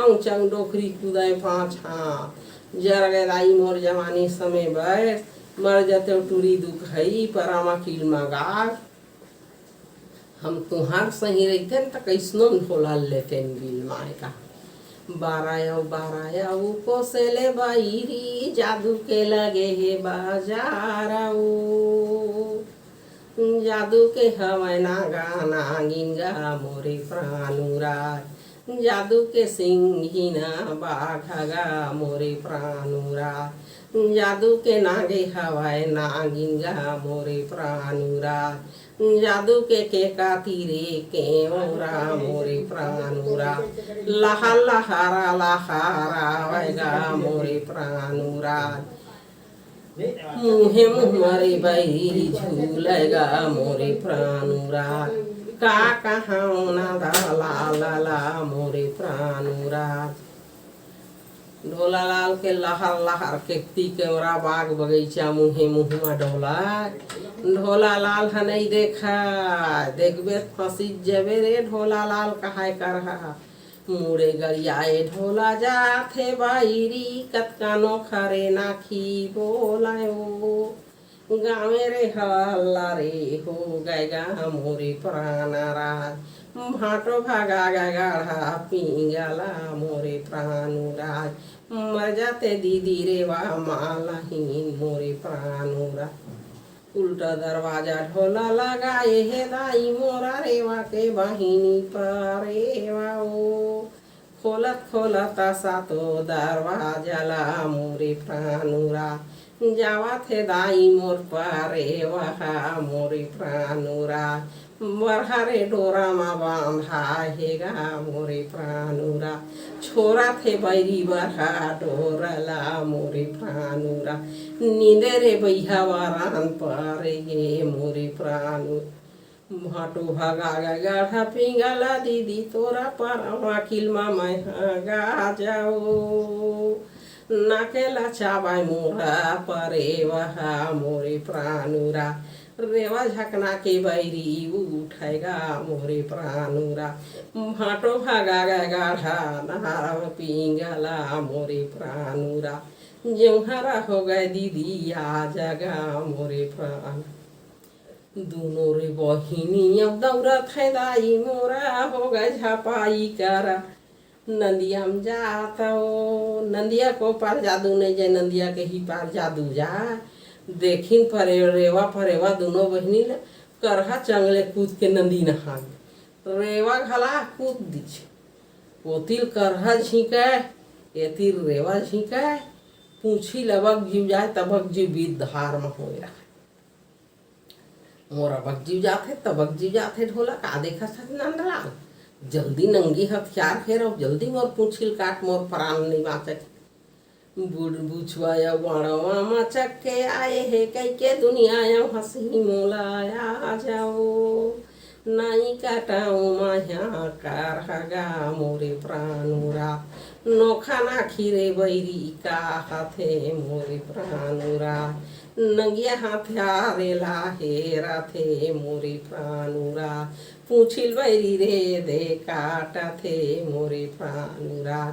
चौंग चौंग डोकरी कूदाए पाछा जर गदाई मोर जवानी समय बर मर जते टूरी दुख हई परामा कील मगार हम तुहार सही रहते त कैसनो ढोला लेते बिल माए का बाराया कोसेले बाईरी जादू के लगे हे बाजाराऊ जादू के हवै ना गाना गिंगा मोरे प्राणुरा जादू के सिंहिना बाघगा मोरे प्राणुरा जादू के नागे हवै ना गिंगा मोरे प्राणुरा जादू के कातीरे के मोरा मोरे प्राणुरा लहा लहारा लहारा वैगा मोरे प्राणुरा मुहे मुँह मारे बाई झूलेगा मोरे प्राणुरा का कहाँ ना ला ला ला मोरे प्राणुरा ढोला लाल के लहर लहर के कैमरा बाग बगीचा मुहे मुँह डोला ढोला लाल है नहीं देखा देखबे फंसी जबे रे ढोला लाल कहाय कर मुड़े गरियाए ढोला जाथे बाईरी कतकानो खरे नाखी बोलायो गाँवे रे हल्ला रे हो गएगा मोरे प्राणरा भाटो भागा गाढ़ा पिंगला मोरे प्राणुराज मर जाते दीदी रे वाह मालहीन मोरे प्राणुरा उल्टा दरवाजा ढोला लगाए हे दाई मोरा रेवा के बहिनी परेवा खोलत खोलत सातो दरवाजा ला मोरे प्राणुरा जावा थे दाई मोर परेवा मोरे प्राणुरा बरहरे डोरा मा बांधा हेगा मोरे प्राणुरा छोरा थे बैरी बरहा डोरा ला मोरे प्राणुरा नींदे रे बैहा वारान पारे गे मोरे प्राणु भाटो भागा गाढ़ा पिंगला दीदी तोरा पर वकील मा मैं गा जाओ नाकेला चाबाई मोरा परे वहा मोरे प्राणुरा रेवा झकना के बैरी उठेगा मोरे प्राणुरा भाटो भागा गाढ़ा नहारा पिंगला मोरे प्राणुरा जौहरा हो गए दीदी आ जगा मोरे प्राण दोनों रे बहिनी अब दौड़त है दाई मोरा हो गए झपाई करा नंदिया में जाता हो नंदिया को पार जादू नहीं जाए नंदिया के ही पार जादू जा देखिन रेवा फरेवा दोनों बहनी करहा चंगले कूद के नंदी नहा रेवा घला कूद दीछे पोतिल करहा झींका एतिर रेवा झींका पूछी लबक जीव जाए तबक जीव बीत धार में हो रहा मोरा बक जीव जाते तबक जीव जाते ढोला का देखा था नंदलाल जल्दी नंगी हथियार फेरो जल्दी मोर पूछिल काट मोर प्राण नहीं बाचक बुढ़ बुछवाया बाड़वा मचक के आए हे कई के दुनिया हंसी मोलाया जाओ नाई काटाऊ माया कार हगा मोरे प्राणुरा नोखा ना खीरे बैरी का हाथे मोरे प्राणुरा नंगिया हाथे हेरा थे मोरे प्राणुरा पूछिल बैरी रे दे काटा थे मोरे प्राणुरा